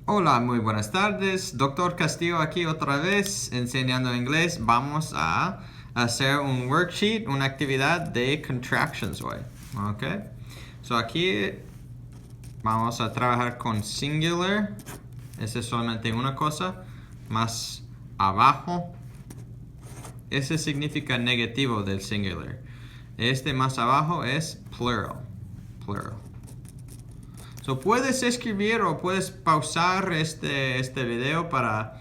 Hola, muy buenas tardes. Doctor Castillo aquí otra vez enseñando inglés. Vamos a hacer un worksheet, una actividad de contractions hoy. Ok. So aquí vamos a trabajar con singular. Ese es solamente una cosa. Más abajo. Ese significa negativo del singular. Este más abajo es plural. Plural. So, puedes escribir o puedes pausar este video para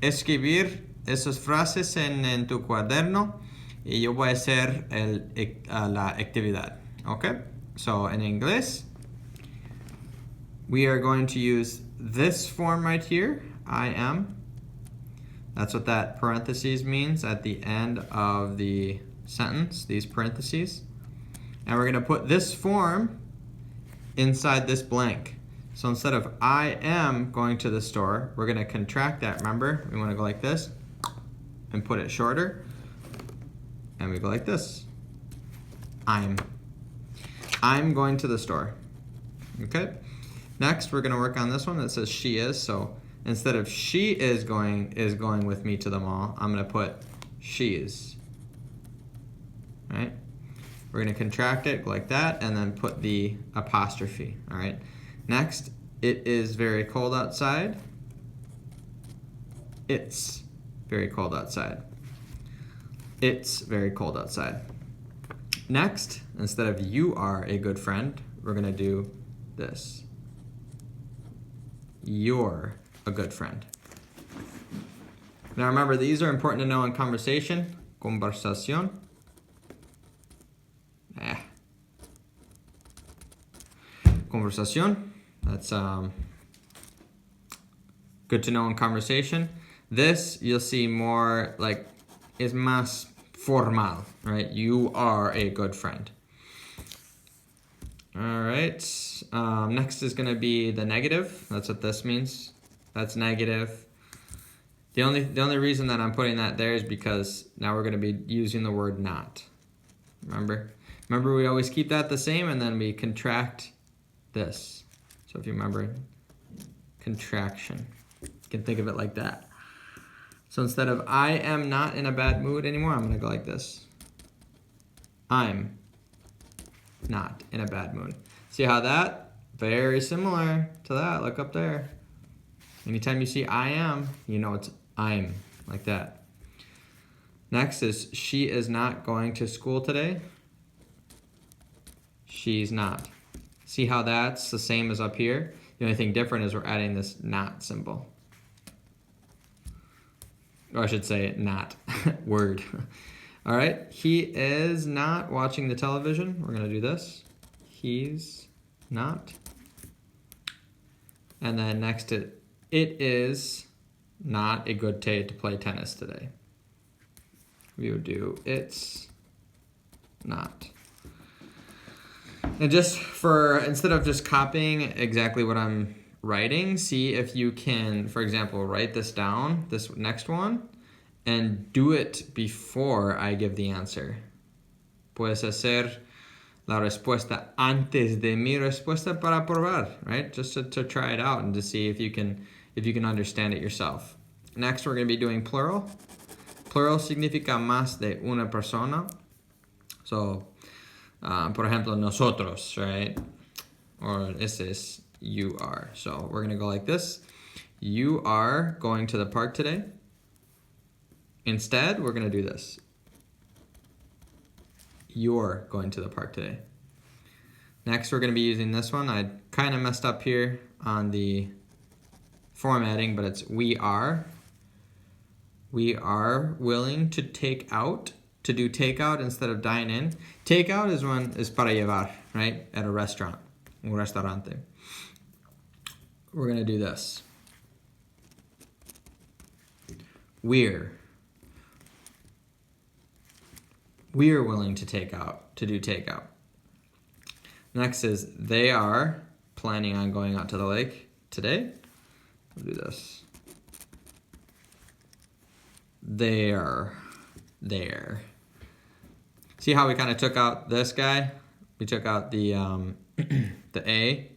escribir esas frases en tu cuaderno y yo voy a hacer la actividad. Okay? So, in inglés, we are going to use this form right here, I am. That's what that parentheses means at the end of the sentence, these parentheses. And we're going to put this form inside this blank. So instead of I am going to the store, we're going to contract that. Remember, we want to go like this and put it shorter. And we go like this. I'm going to the store. Okay? Next, we're going to work on this one that says she is. So instead of she is going with me to the mall, I'm going to put she is. Right? We're going to contract it like that and then put the apostrophe. All right. Next, it is very cold outside. It's very cold outside. It's very cold outside. Next, instead of you are a good friend, we're going to do this. You're a good friend. Now remember, these are important to know in conversation. Conversación. Conversación. That's good to know in conversation. This you'll see more like is más formal, right? You are a good friend. All right. Next is going to be the negative. That's what this means. That's negative. The only reason that I'm putting that there is because now we're going to be using the word not. Remember we always keep that the same and then we contract this. So if you remember, contraction. You can think of it like that. So instead of I am not in a bad mood anymore, I'm going to go like this. I'm not in a bad mood. See how that? Very similar to that. Look up there. Anytime you see I am, you know it's I'm, like that. Next is she is not going to school today. She's not. See how that's the same as up here? The only thing different is we're adding this not symbol. Or I should say not word. All right, he is not watching the television. We're going to do this. He's not. And then next to it is not a good day to play tennis today. We would do it's not. And just for, instead of just copying exactly what I'm writing, see if you can, for example, write this down, this next one, and do it before I give the answer. Puedes hacer la respuesta antes de mi respuesta para probar, right? Just to try it out and to see if you can understand it yourself. Next, we're going to be doing plural. Plural significa más de una persona. So, por ejemplo, nosotros, right? Or this is you are. So we're going to go like this. You are going to the park today. Instead, we're going to do this. You're going to the park today. Next, we're going to be using this one. I kind of messed up here on the formatting, but it's we are. We are willing to take out, to do takeout instead of dine in. Takeout is para llevar, right? At a restaurant, un restaurante. We're going to do this. We're willing to do takeout. Next is they are planning on going out to the lake today. We'll do this. They're there. See how we kind of took out this guy? We took out the the A.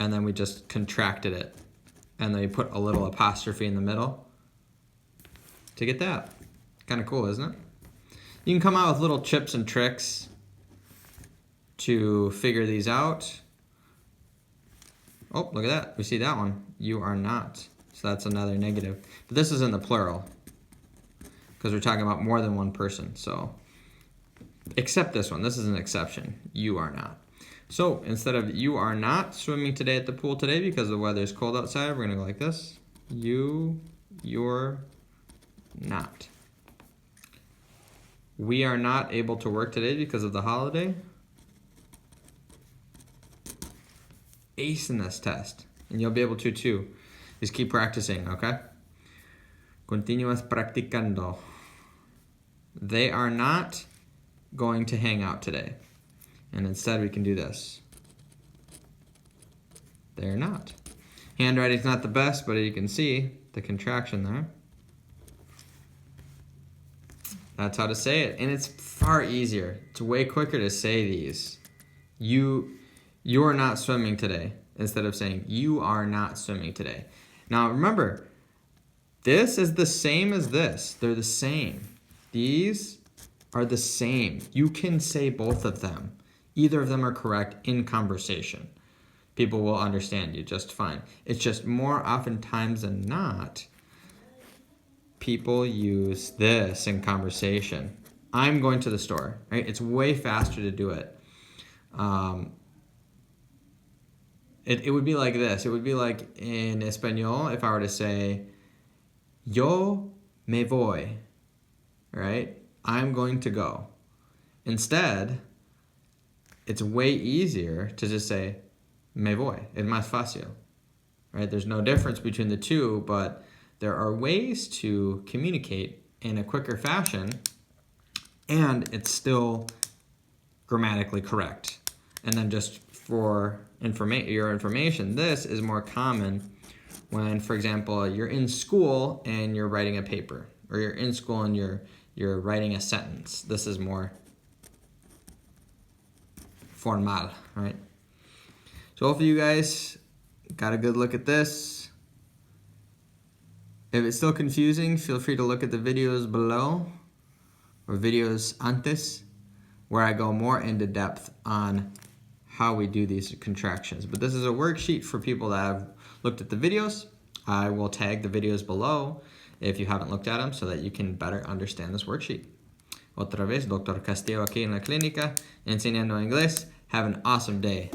and then we just contracted it. And then we put a little apostrophe in the middle to get that. Kind of cool, isn't it? You can come out with little tips and tricks to figure these out. Oh, look at that. We see that one. You are not. So that's another negative. But this is in the plural because we're talking about more than one person. So except this one. This is an exception. You are not. So instead of you are not swimming today at the pool today because the weather is cold outside, we're going to go like this. You're not. We are not able to work today because of the holiday. Ace in this test. And you'll be able to too. Just keep practicing, okay? Continúas practicando. They are not going to hang out today. And instead we can do this. They're not. Handwriting's not the best, but you can see the contraction there. That's how to say it. And it's far easier. It's way quicker to say these. You're not swimming today. Instead of saying, you are not swimming today. Now remember, this is the same as this. They're the same. These are the same. You can say both of them. Either of them are correct in conversation. People will understand you just fine. It's just more oftentimes than not, people use this in conversation. I'm going to the store, right? It's way faster to do it. It would be like this. It would be like in Espanol, if I were to say, yo me voy, right? I'm going to go. Instead, it's way easier to just say, me voy. Es más fácil, right? There's no difference between the two, but there are ways to communicate in a quicker fashion, and it's still grammatically correct. And then just for your information, this is more common when, for example, you're in school and you're writing a paper, or you're in school and you're writing a sentence. This is more formal, right? So hopefully you guys got a good look at this. If it's still confusing, feel free to look at the videos below, or videos antes, where I go more into depth on how we do these contractions. But this is a worksheet for people that have looked at the videos. I will tag the videos below if you haven't looked at them so that you can better understand this worksheet. Otra vez, Dr. Castillo aquí en la clínica, enseñando inglés. Have an awesome day.